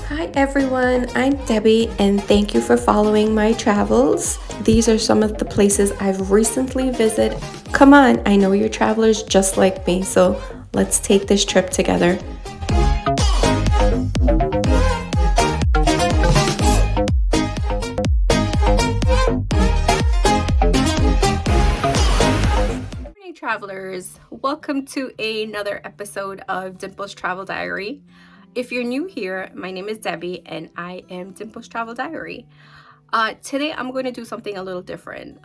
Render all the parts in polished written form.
Hi everyone, I'm Debbie and thank you for following my travels. These are some of the places I've recently visited. Come on, I know you're travelers just like me, so let's take this trip together. Morning travelers, welcome to another episode of Dimple's Travel Diary. If you're new here, my name is Debbie and I am Dimple's Travel Diary. Today I'm going to do something a little different.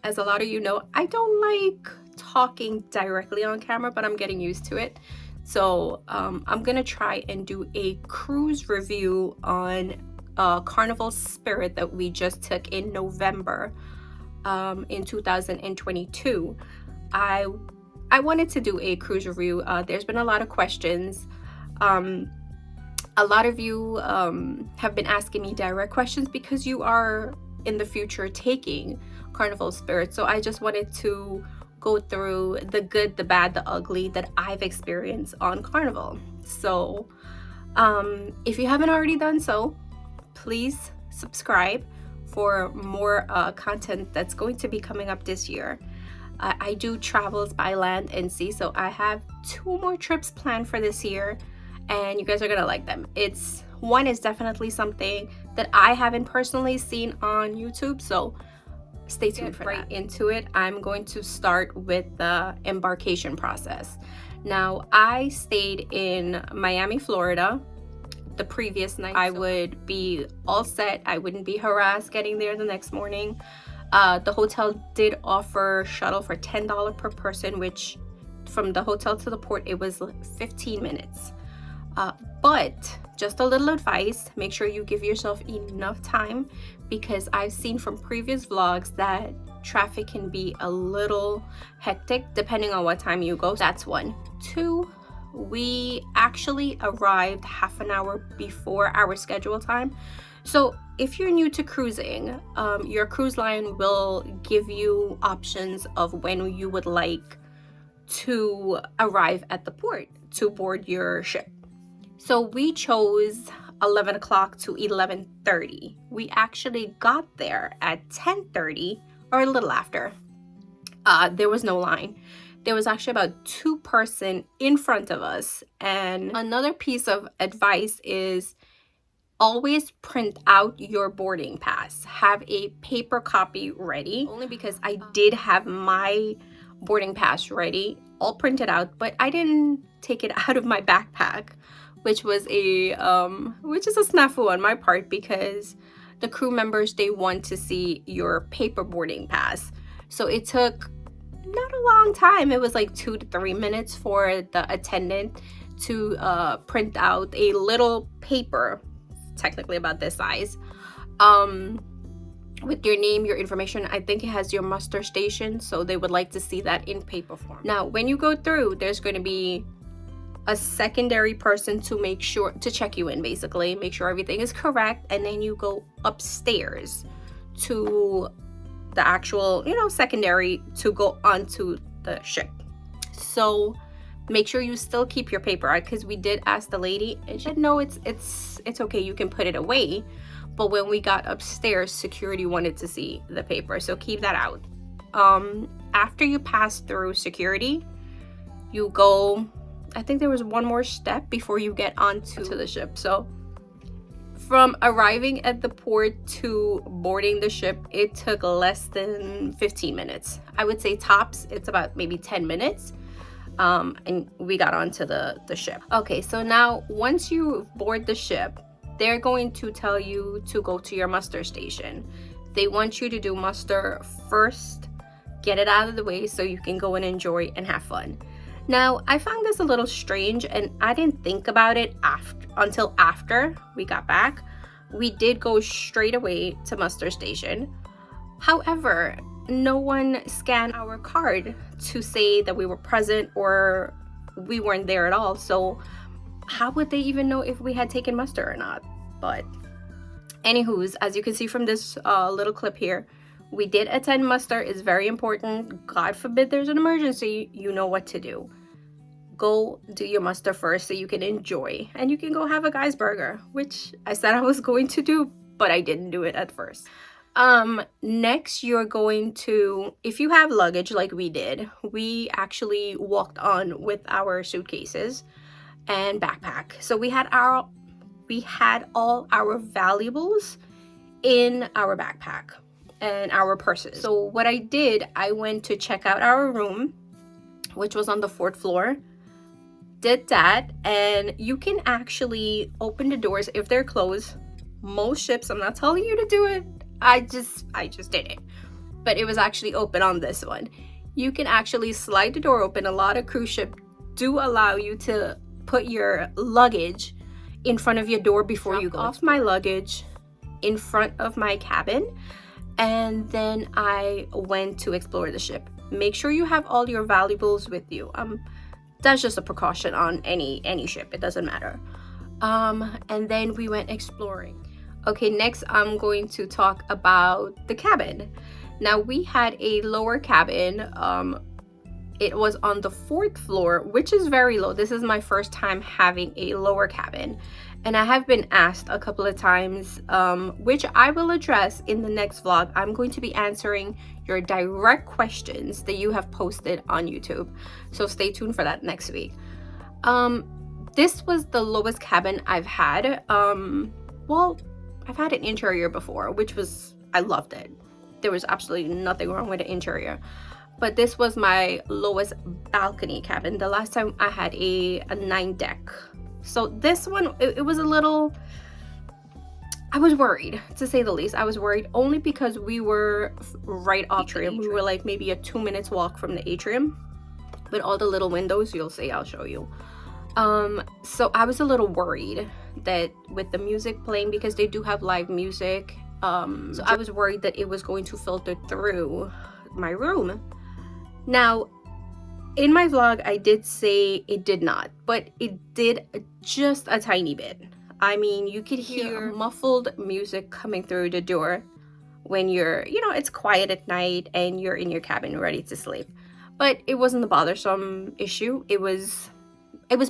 As a lot of you know, I don't like talking directly on camera, but I'm getting used to it. So I'm going to try and do a cruise review on Carnival Spirit that we just took in November in 2022. I wanted to do a cruise review. There's been a lot of questions. A lot of you have been asking me direct questions because you are in the future taking Carnival Spirit. So I just wanted to go through the good, the bad, the ugly that I've experienced on Carnival. So if you haven't already done so, please subscribe for more content that's going to be coming up this year. I do travels by land and sea, so I have 2 more trips planned for this year, and you guys are gonna like them. One is definitely something that I haven't personally seen on YouTube, so stay tuned for that. Into it, I'm going to start with the embarkation process. Now, I stayed in Miami, Florida the previous night. I would be all set. I wouldn't be harassed getting there the next morning. The hotel did offer shuttle for $10 per person, which from the hotel to the port, it was 15 minutes. But just a little advice, make sure you give yourself enough time, because I've seen from previous vlogs that traffic can be a little hectic depending on what time you go. That's 1. 2, we actually arrived half an hour before our schedule time. So if you're new to cruising, your cruise line will give you options of when you would like to arrive at the port to board your ship. So we chose 11 o'clock to 11:30. We actually got there at 10:30 or a little after. There was no line. There was actually about 2 person in front of us. And another piece of advice is always print out your boarding pass. Have a paper copy ready, only because I did have my boarding pass ready, all printed out, but I didn't take it out of my backpack, which is a snafu on my part, because the crew members, they want to see your paper boarding pass. So it took not a long time. It was like 2 to 3 minutes for the attendant to print out a little paper, technically about this size, with your name, your information. I think it has your muster station, so they would like to see that in paper form. Now, when you go through, there's going to be a secondary person to check you in, basically, make sure everything is correct, and then you go upstairs to the actual, secondary to go onto the ship. So make sure you still keep your paper out, because we did ask the lady and she said no, it's okay, you can put it away. But when we got upstairs, security wanted to see the paper, so keep that out. After you pass through security, you go, I think there was one more step before you get onto the ship. So from arriving at the port to boarding the ship, it took less than 15 minutes. I would say tops, it's about maybe 10 minutes. And we got onto the ship. Okay, so now once you board the ship, they're going to tell you to go to your muster station. They want you to do muster first, get it out of the way so you can go and enjoy and have fun. Now, I found this a little strange, and I didn't think about it until after we got back. We did go straight away to muster station. However, no one scanned our card to say that we were present or we weren't there at all. So how would they even know if we had taken muster or not? But anywho's, as you can see from this little clip here, we did attend muster. It's very important. God forbid there's an emergency, you know what to do. go do your muster first so you can enjoy, and you can go have a guy's burger, which I said I was going to do, but I didn't do it at first. Next you're going to, if you have luggage like we did, we actually walked on with our suitcases and backpack. So we had all our valuables in our backpack and our purses. So what I did, I went to check out our room, which was on the 4th floor. Did that, and you can actually open the doors if they're closed. Most ships, I'm not telling you to do it, I just did it, but it was actually open on this one. You can actually slide the door open. A lot of cruise ships do allow you to put your luggage in front of your door before you go. Off my luggage in front of my cabin, and then I went to explore the ship. Make sure you have all your valuables with you. That's just a precaution on any ship, it doesn't matter. And then we went exploring. Okay, next I'm going to talk about the cabin. Now we had a lower cabin. It was on the 4th floor, which is very low. This is my first time having a lower cabin, and I have been asked a couple of times, which I will address in the next vlog. I'm going to be answering your direct questions that you have posted on YouTube, so stay tuned for that next week. This was the lowest cabin I've had. Well, I've had an interior before, which was, I loved it. There was absolutely nothing wrong with the interior, but this was my lowest balcony cabin. The last time I had a 9-deck. So this one, it was a little, I was worried, to say the least. I was worried only because we were right off the atrium. We were like maybe a 2 minutes walk from the atrium, with all the little windows. You'll see, I'll show you. So I was a little worried that with the music playing, because they do have live music, so I was worried that it was going to filter through my room. Now, in my vlog, I did say it did not, but it did just a tiny bit. I mean, you could hear muffled music coming through the door when you're, it's quiet at night and you're in your cabin ready to sleep. But it wasn't a bothersome issue. It was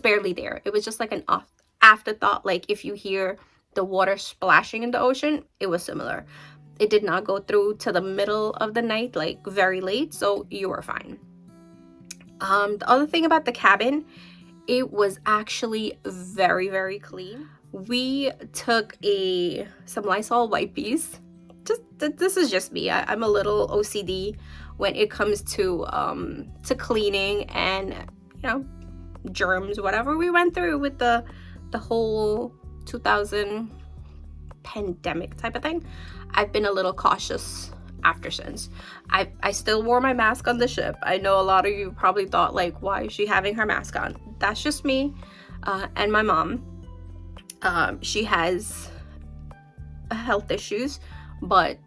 barely there. It was just like an afterthought. Like if you hear the water splashing in the ocean, it was similar. It did not go through to the middle of the night, like very late, so you were fine. The other thing about the cabin, it was actually very, very clean. We took some Lysol wipes. This is just me. I'm a little OCD when it comes to cleaning and germs, whatever we went through with the whole 2000 pandemic type of thing. I've been a little cautious after since. I still wore my mask on the ship. I know a lot of you probably thought, like, why is she having her mask on? That's just me and my mom. She has health issues, but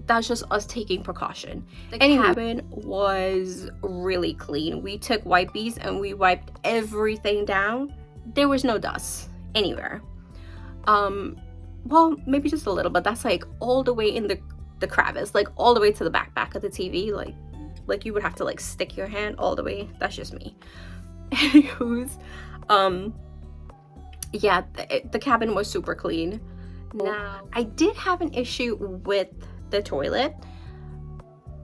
that's just us taking precaution. The cabin was really clean. We took wipes and we wiped everything down. There was no dust anywhere. Well, maybe just a little, but that's like all the way in the crevice, like all the way to the back of the TV, like you would have to like stick your hand all the way. That's just me. Anywho's, yeah, the cabin was super clean. Now, I did have an issue with the toilet.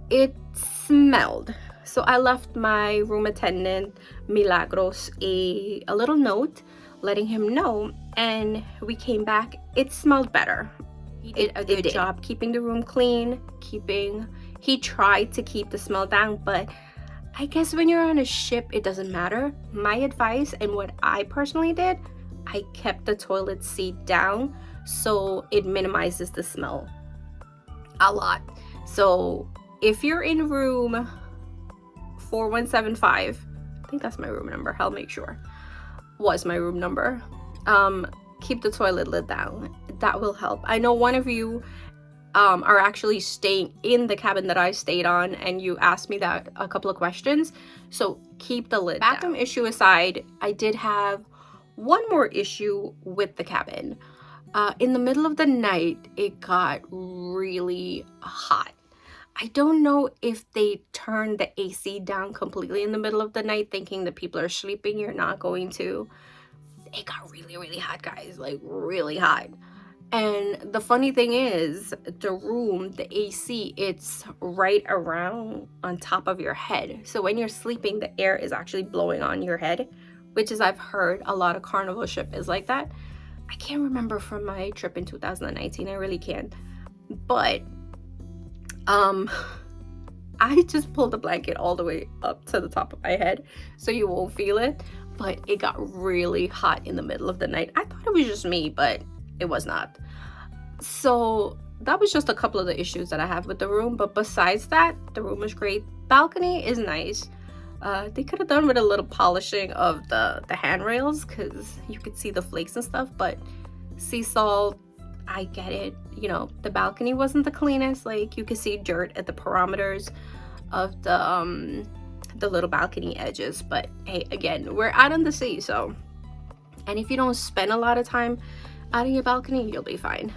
It smelled. So I left my room attendant, Milagros, a little note letting him know, and we came back. It smelled better. He did a good job keeping the room clean, he tried to keep the smell down, but I guess when you're on a ship, it doesn't matter. My advice and what I personally did, I kept the toilet seat down so it minimizes the smell a lot. So if you're in room 4175, I think that's my room number, I'll make sure, was my room number, keep the toilet lid down. That will help. I know one of you are actually staying in the cabin that I stayed on, and you asked me that a couple of questions, so keep the lid down. Bathroom issue aside, I did have one more issue with the cabin. In the middle of the night, it got really hot. I don't know if they turn the AC down completely in the middle of the night thinking that people are sleeping. You're not going to. It got really, really hot, guys, like really hot. And the funny thing is, the room, the AC, it's right around on top of your head. So when you're sleeping, the air is actually blowing on your head, which is, I've heard a lot of Carnival ship is like that. I can't remember from my trip in 2019. I really can't. But I just pulled the blanket all the way up to the top of my head so you won't feel it. But it got really hot in the middle of the night. I thought it was just me, but it was not. So that was just a couple of the issues that I have with the room. But besides that, the room was great. Balcony is nice. They could have done with a little polishing of the handrails because you could see the flakes and stuff. But sea salt, I get it. You know, the balcony wasn't the cleanest. Like, you could see dirt at the parameters of the little balcony edges. But hey, again, we're out on the sea, so, and if you don't spend a lot of time out on your balcony, you'll be fine.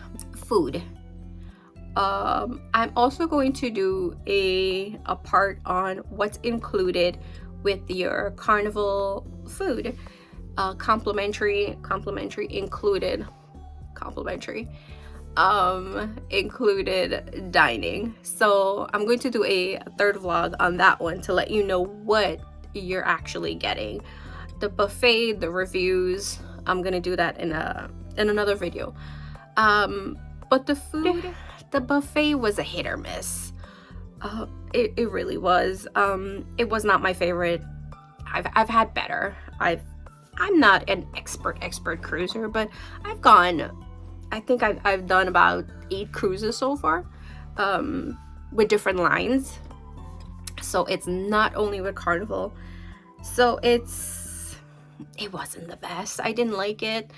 Food. I'm also going to do a part on what's included with your Carnival food. Complimentary included dining. So I'm going to do a third vlog on that one to let you know what you're actually getting. The buffet, the reviews, I'm gonna do that in another video. But the food, the buffet was a hit or miss. It really was. It was not my favorite. I've had better. I'm not an expert cruiser, but I think I've done about 8 cruises so far, with different lines. So it's not only with Carnival. So it wasn't the best. I didn't like it.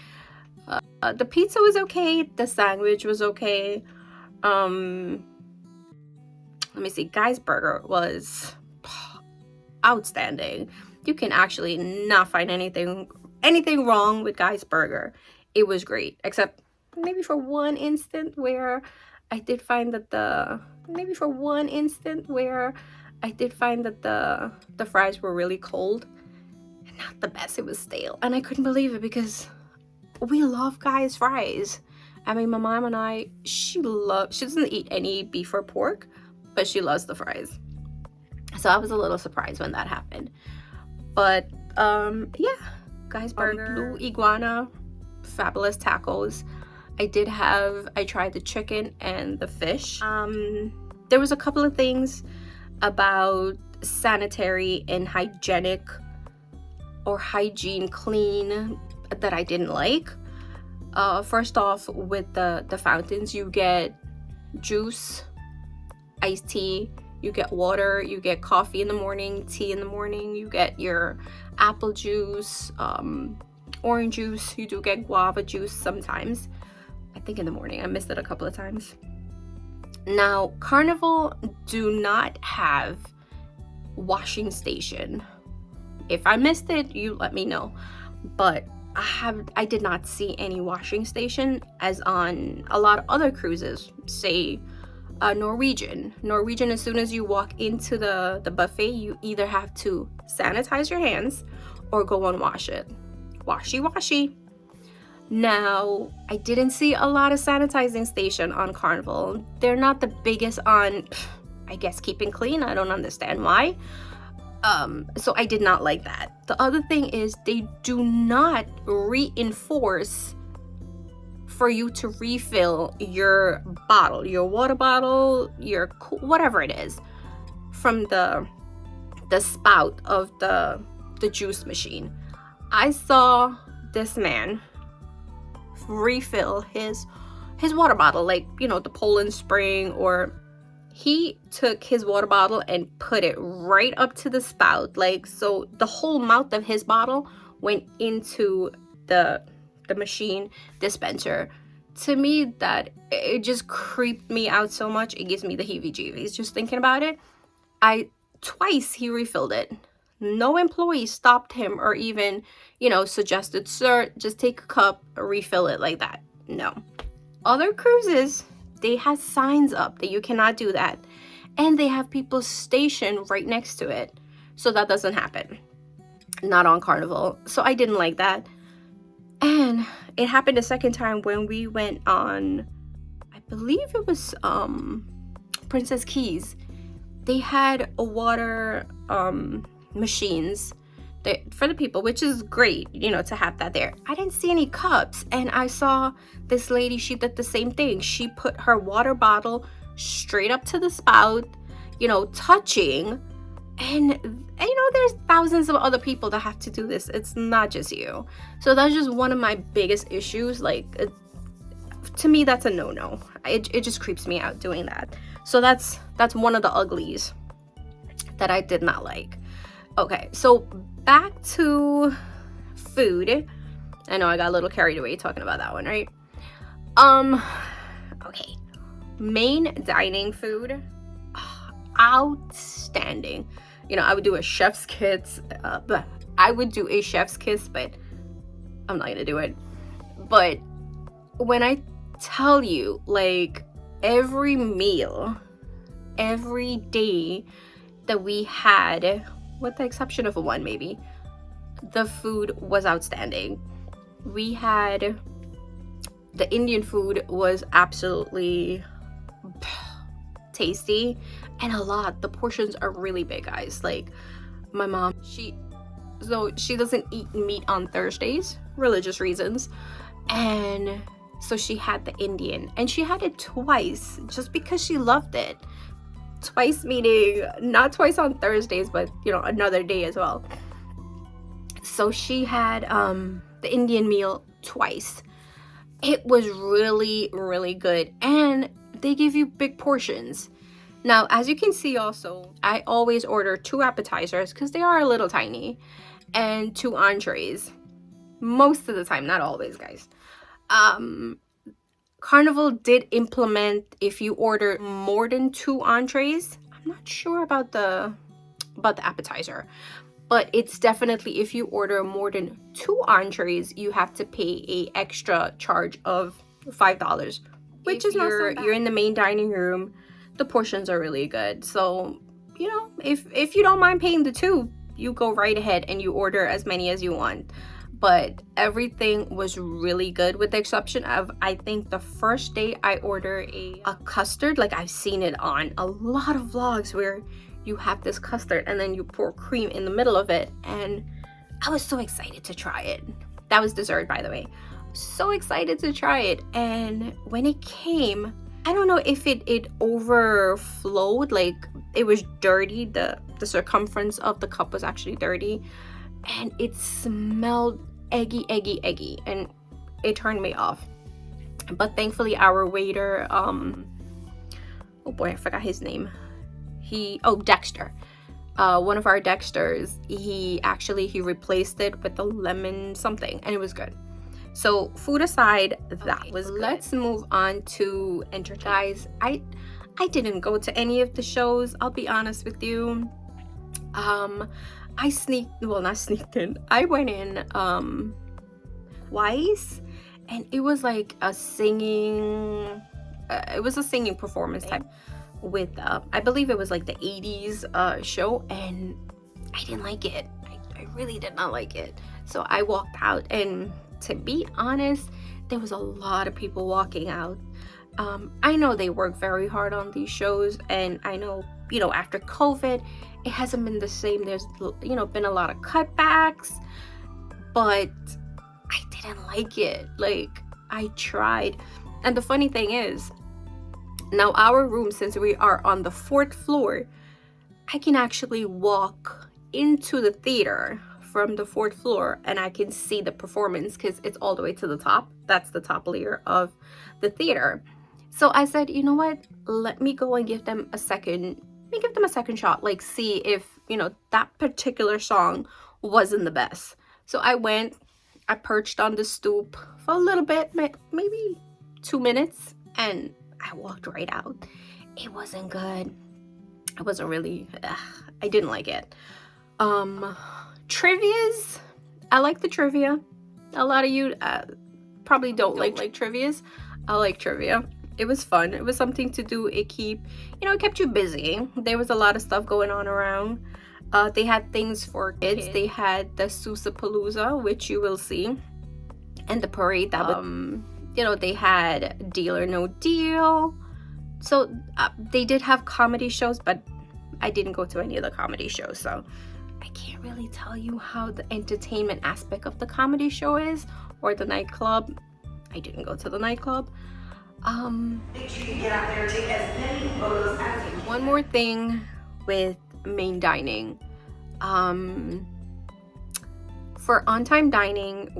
The pizza was okay. The sandwich was okay. Let me see. Guy's Burger was outstanding. You can actually not find anything wrong with Guy's Burger. It was great, except maybe for one instant where I did find that the fries were really cold and not the best. It was stale, and I couldn't believe it because we love Guy's fries. I mean, my mom and I, she doesn't eat any beef or pork, but she loves the fries. So I was a little surprised when that happened. But yeah, Guy's Burger, Blue Iguana, fabulous tacos. I tried the chicken and the fish. There was a couple of things about sanitary and hygiene clean that I didn't like. First off, with the fountains, you get juice, iced tea, you get water, you get coffee in the morning, tea in the morning, you get your apple juice, orange juice, you do get guava juice sometimes. I think in the morning. I missed it a couple of times. Now, Carnival do not have washing station. If I missed it, you let me know. But I did not see any washing station as on a lot of other cruises, say Norwegian, as soon as you walk into the buffet, you either have to sanitize your hands or go and wash it. Washy. Now, I didn't see a lot of sanitizing station on Carnival. They're not the biggest on, I guess, keeping clean. I don't understand why. So I did not like that. The other thing is they do not reinforce for you to refill your bottle, your water bottle, your whatever it is, from the spout of the juice machine. I saw this man refill his water bottle, like, you know, the Poland Spring, or he took his water bottle and put it right up to the spout, like, so the whole mouth of his bottle went into the machine dispenser. To me, that it just creeped me out so much. It gives me the heebie-jeebies just thinking about it. Twice he refilled it. No employee stopped him or even, you know, suggested, sir, just take a cup, refill it like that. No. Other cruises, they have signs up that you cannot do that. and they have people stationed right next to it. So that doesn't happen. Not on Carnival. So I didn't like that. And it happened a second time when we went on, I believe it was Princess Cays. They had a water machines for the people, which is great, you know, to have that there. I didn't see any cups, and I saw this lady, she did the same thing. She put her water bottle straight up to the spout, you know, touching. And you know, there's thousands of other people that have to do this. It's not just you. So that's just one of my biggest issues. Like, to me, that's a no-no. It just creeps me out doing that. So that's one of the uglies that I did not like. Okay, so back to food. I know I got a little carried away talking about that one, right? Okay, main dining food, outstanding. You know, I would do a chef's kiss, but I'm not gonna do it. But when I tell you, like, every meal, every day that we had, with the exception of one maybe, the food was outstanding. We had, the Indian food was absolutely tasty, and a lot. The portions are really big, guys. Like, my mom, she doesn't eat meat on Thursdays, religious reasons, and so she had the Indian, and she had it twice just because she loved it. Twice meaning not twice on Thursdays, but, you know, another day as well. So she had the Indian meal twice. It was really, really good, and they give you big portions. Now, as you can see also, I always order 2 appetizers because they are a little tiny, and 2 entrees. Most of the time, not always, guys. Carnival did implement, if you order more than 2 entrees, I'm not sure about the appetizer, but it's definitely, if you order more than 2 entrees, you have to pay a extra charge of $5, which is not so bad. You're in the main dining room, the portions are really good. So, you know, if you don't mind paying the 2, you go right ahead and you order as many as you want. But everything was really good, with the exception of, I think the first day I ordered a custard. Like, I've seen it on a lot of vlogs where you have this custard and then you pour cream in the middle of it, and I was so excited to try it. That was dessert, by the way. So excited to try it, and when it came, I don't know if it overflowed, like it was dirty. The circumference of the cup was actually dirty, and it smelled eggy, and it turned me off. But thankfully, our waiter, oh boy, I forgot his name. Dexter. One of our Dexters, he replaced it with the lemon something, and it was good. So food aside, that was good. Let's move on to entertainment. Guys, I didn't go to any of the shows, I'll be honest with you. I went in twice, and it was like a singing performance type with I believe it was like the 80s show, and I didn't like it. I really did not like it. So I walked out, and to be honest, there was a lot of people walking out. I know they work very hard on these shows, and I know, you know, after COVID, it hasn't been the same. There's, you know, been a lot of cutbacks, but I didn't like it. Like, I tried. And the funny thing is, now our room, since we are on the 4th floor, I can actually walk into the theater from the 4th floor, and I can see the performance because it's all the way to the top. That's the top layer of the theater. So I said, you know what? Let me go and give them a second shot. Like, see if, you know, that particular song wasn't the best. So I went, I perched on the stoop for a little bit, maybe 2 minutes, and I walked right out. It wasn't good. It wasn't really, I didn't like it. Trivias, I like the trivia. A lot of you probably don't like trivias. I like trivia. it was fun. It was something to do. It kept you busy. There was a lot of stuff going on around. They had things for kids. They had the Susapalooza, which you will see, and the parade that was, they had Deal or No Deal. So they did have comedy shows, but I didn't go to any of the comedy shows, so I can't really tell you how the entertainment aspect of the comedy show is, or the nightclub. I didn't go to the nightclub. Make sure you get out there and take as many photos as you can. One more thing with main dining. For on-time dining,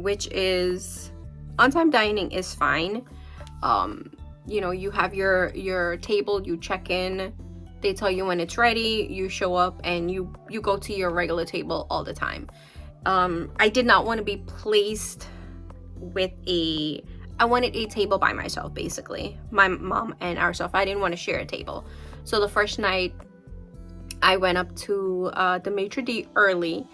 on-time dining is fine. You have your table, you check in, they tell you when it's ready, you show up, and you go to your regular table all the time. I did not want to be placed with I wanted a table by myself, basically. My mom and ourselves. I didn't want to share a table. So the first night, I went up to the maitre d' early,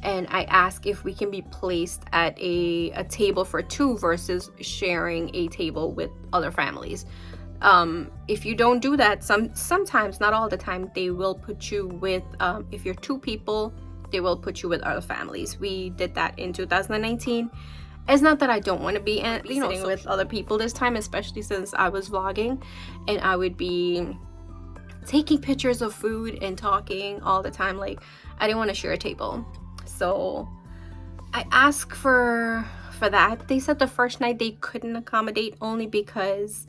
and I asked if we can be placed at a table for two versus sharing a table with other families. If you don't do that, sometimes, not all the time, they will put you with, if you're two people, they will put you with other families. We did that in 2019. It's not that I don't want to be sitting with other people this time, especially since I was vlogging and I would be taking pictures of food and talking all the time. Like, I didn't want to share a table. So I asked for that. They said the first night they couldn't accommodate, only because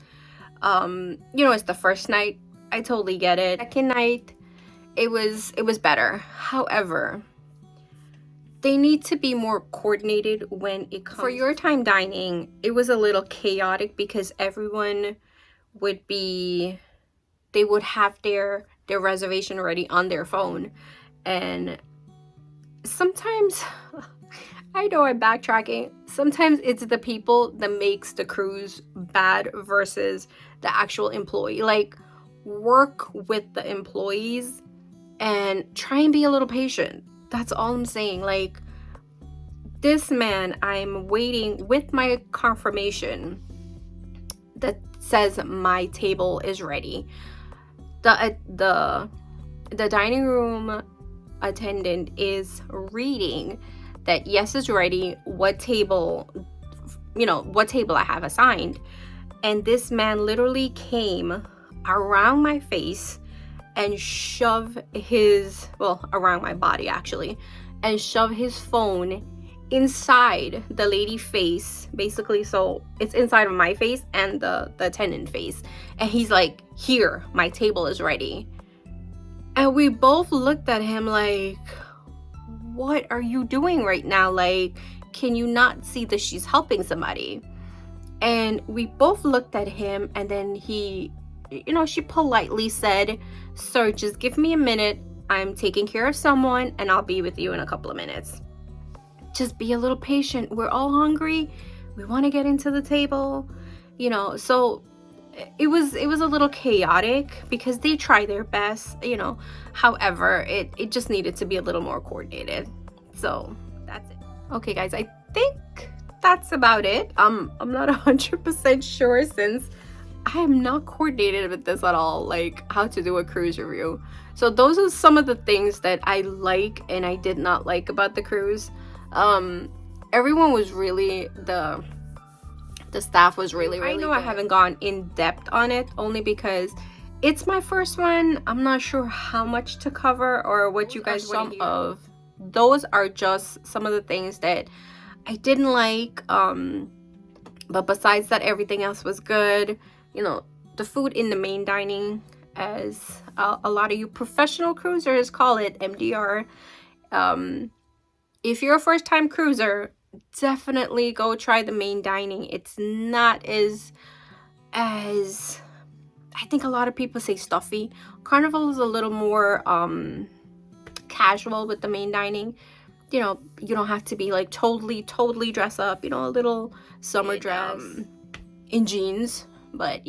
it's the first night. I totally get it. Second night, it was better. However, they need to be more coordinated when it comes. For your time dining, it was a little chaotic because everyone would have their reservation already on their phone. And sometimes, I know I'm backtracking, sometimes it's the people that makes the cruise bad versus the actual employee. Like, work with the employees and try and be a little patient. That's all I'm saying. Like, this man, I'm waiting with my confirmation that says my table is ready. The dining room attendant is reading that yes, it's ready, what table I have assigned. And this man literally came around my face and shove around my body actually, and shove his phone inside the lady face, basically. So it's inside of my face and the attendant face, and he's like, "Here, my table is ready." And we both looked at him like, "What are you doing right now? Like, can you not see that she's helping somebody?" And we both looked at him, and then she politely said, "Sir, just give me a minute. I'm taking care of someone and I'll be with you in a couple of minutes. Just be a little patient. We're all hungry. We want to get into the table." So it was a little chaotic because they try their best, However, it just needed to be a little more coordinated. So that's it. Okay, guys, I think that's about it. I'm not 100% sure, since I am not coordinated with this at all, like how to do a cruise review. So those are some of the things that I like and I did not like about the cruise. Everyone was really, the staff was really I know good. I haven't gone in depth on it, only because it's my first one. I'm not sure how much to cover or what you guys want to hear. Those are just some of the things that I didn't like. But besides that, everything else was good. The food in the main dining, as a lot of you professional cruisers call it, MDR. If you're a first-time cruiser, definitely go try the main dining. It's not as I think a lot of people say stuffy. Carnival is a little more casual with the main dining. You don't have to be like totally dress up, a little summer dress in jeans, but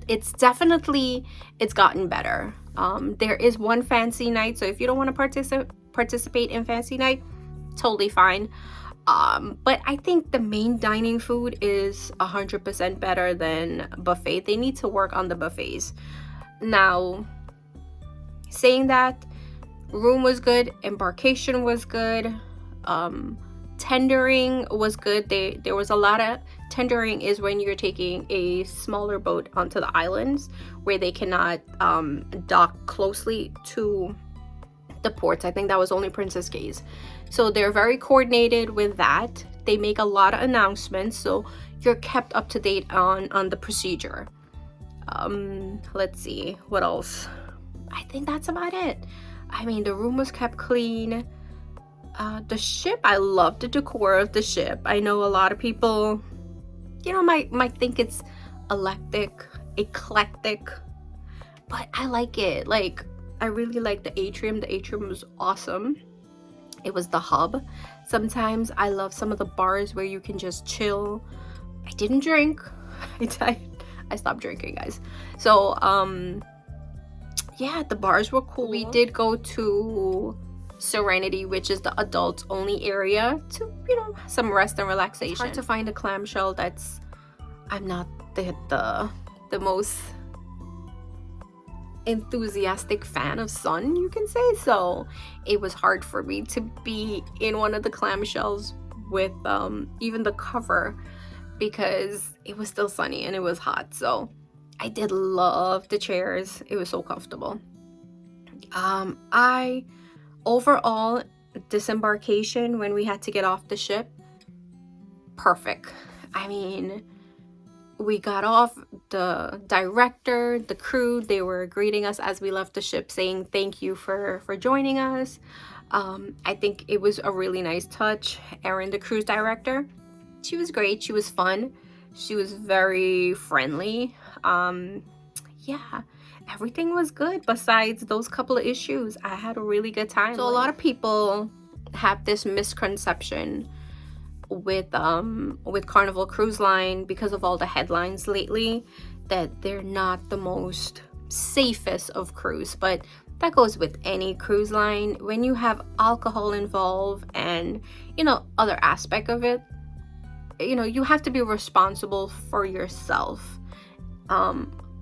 it's gotten better. There is one fancy night, so if you don't want to participate in fancy night, totally fine. But I think the main dining food is 100% better than buffet. They need to work on the buffets. Now, saying that, room was good, embarkation was good, tendering was good. There was a lot of tendering is when you're taking a smaller boat onto the islands where they cannot dock closely to the ports. I think that was only Princess Cays. So they're very coordinated with that. They make a lot of announcements, so you're kept up to date on the procedure. Let's see, what else? I think that's about it. I mean, the room was kept clean. The ship, I love the decor of the ship. I know a lot of people, might think it's eclectic, but I like it. Like, I really like the atrium. The atrium was awesome. It was the hub. Sometimes I love some of the bars where you can just chill. I didn't drink. I stopped drinking, guys. So, yeah, the bars were cool. We did go to Serenity, which is the adults only area, to some rest and relaxation. It's hard to find a clamshell that's, I'm not the most enthusiastic fan of sun, you can say. So it was hard for me to be in one of the clamshells with even the cover, because it was still sunny and it was hot. So I did love the chairs. It was so comfortable. I overall, disembarkation, when we had to get off the ship, perfect. I mean, we got off, the director, the crew, they were greeting us as we left the ship, saying thank you for joining us. I think it was a really nice touch. Erin, the cruise director, she was great. She was fun. She was very friendly. Yeah, everything was good besides those couple of issues. I had a really good time. So a lot of people have this misconception with Carnival Cruise Line, because of all the headlines lately, that they're not the most safest of cruise. But that goes with any cruise line. When you have alcohol involved and other aspect of it, you have to be responsible for yourself.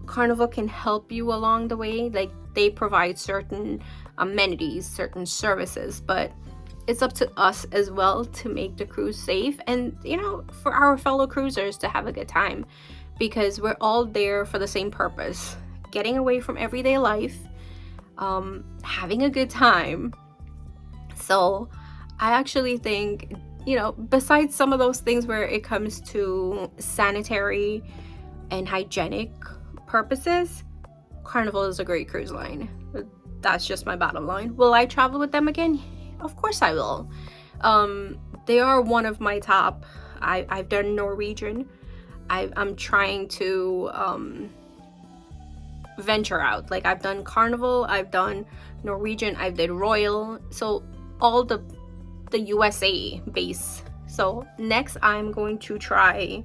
Carnival can help you along the way. Like, they provide certain amenities, certain services, but it's up to us as well to make the cruise safe, and for our fellow cruisers to have a good time, because we're all there for the same purpose: getting away from everyday life, having a good time. So I actually think, besides some of those things where it comes to sanitary and hygienic purposes, Carnival is a great cruise line. That's just my bottom line. Will I travel with them again? Of course I will. They are one of my top. I've done Norwegian. I'm trying to venture out. Like, I've done Carnival, I've done Norwegian, I've did Royal, so all the USA base. So next I'm going to try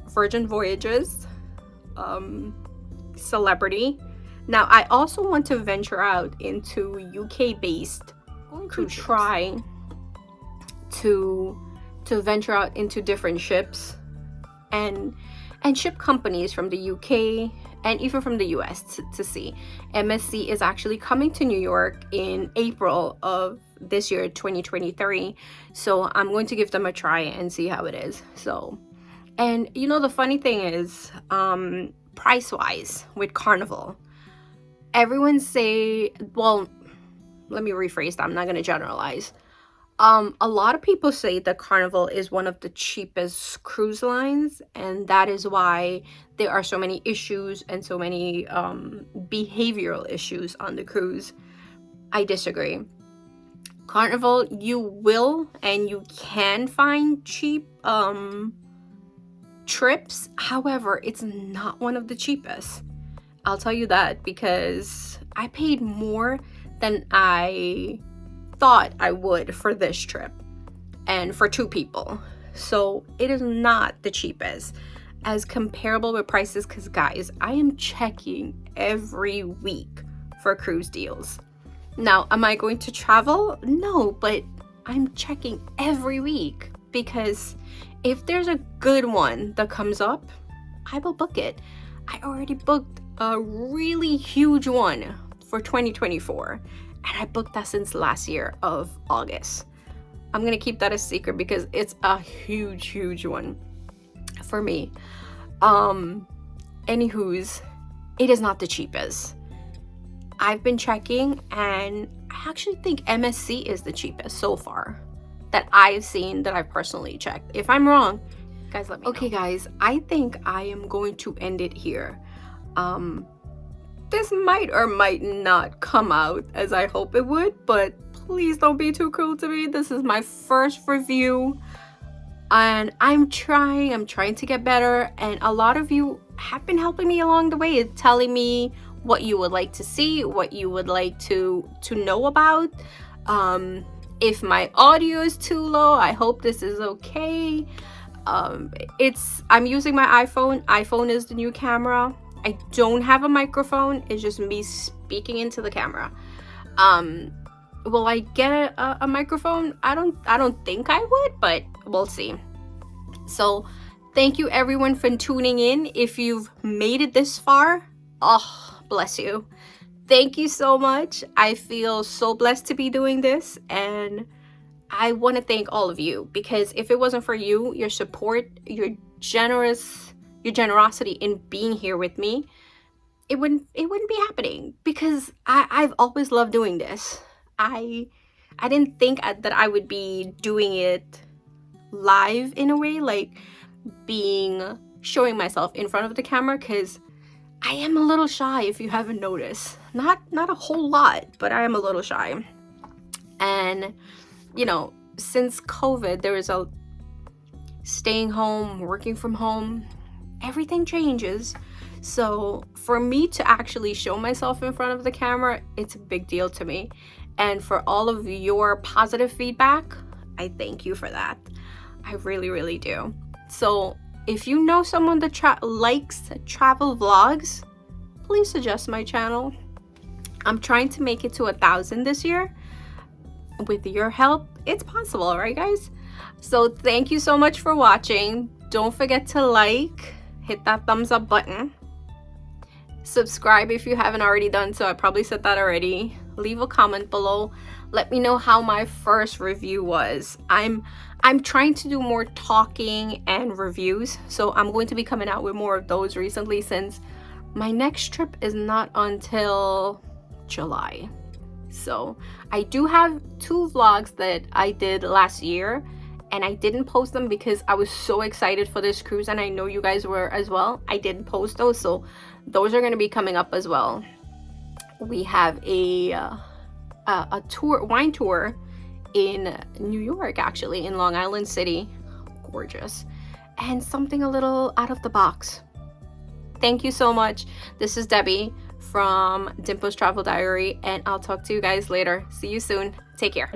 Virgin Voyages, Celebrity. Now I also want to venture out into UK based, to try to venture out into different ships and ship companies from the UK and even from the US to see. MSC is actually coming to New York in April of this year, 2023. So I'm going to give them a try and see how it is. So, and the funny thing is, price wise with Carnival, everyone say, well, let me rephrase that. I'm not going to generalize. A lot of people say that Carnival is one of the cheapest cruise lines, and that is why there are so many issues and so many behavioral issues on the cruise. I disagree. Carnival, you will and you can find cheap trips. However, it's not one of the cheapest. I'll tell you that, because I paid more than I thought I would for this trip, and for 2 people. So it is not the cheapest as comparable with prices, because guys, I am checking every week for cruise deals. Now, am I going to travel? No, but I'm checking every week because if there's a good one that comes up, I will book it. I already booked a really huge one for 2024, and I booked that since last year of August. I'm gonna keep that a secret because it's a huge one for me. Anywho's, it is not the cheapest. I've been checking, and I actually think MSC is the cheapest so far that I've seen, that I've personally checked. If I'm wrong, guys, let me know. Okay, guys, I think I am going to end it here. This might or might not come out as I hope it would, but please don't be too cruel to me. This is my first review, and I'm trying to get better, and a lot of you have been helping me along the way, telling me what you would like to see, what you would like to know about. If my audio is too low, I hope this is okay. I'm using my iPhone is the new camera. I don't have a microphone. It's just me speaking into the camera. Will I get a microphone? I don't think I would, but we'll see. So thank you everyone for tuning in. If you've made it this far, oh, bless you. Thank you so much. I feel so blessed to be doing this, and I want to thank all of you, because if it wasn't for you, your support, your generosity in being here with me, it wouldn't be happening, because I've always loved doing this. I didn't think that I would be doing it live in a way, like showing myself in front of the camera, because I am a little shy, if you haven't noticed. Not a whole lot, but I am a little shy. And since COVID, there is a staying home, working from home, everything changes. So for me to actually show myself in front of the camera, it's a big deal to me. And for all of your positive feedback, I thank you for that. I really do. So if you know someone that likes travel vlogs, please suggest my channel. I'm trying to make it to 1,000 this year. With your help, it's possible, right guys? So thank you so much for watching. Don't forget to hit that thumbs up button. Subscribe if you haven't already done so. I probably said that already. Leave a comment below. Let me know how my first review was. I'm trying to do more talking and reviews, so I'm going to be coming out with more of those recently, since my next trip is not until July. So I do have 2 vlogs that I did last year, and I didn't post them because I was so excited for this cruise, and I know you guys were as well. I didn't post those, so those are going to be coming up as well. We have a wine tour in New York, actually, in Long Island City. Gorgeous. And something a little out of the box. Thank you so much. This is Debbie from Dimple's Travel Diary, and I'll talk to you guys later. See you soon. Take care.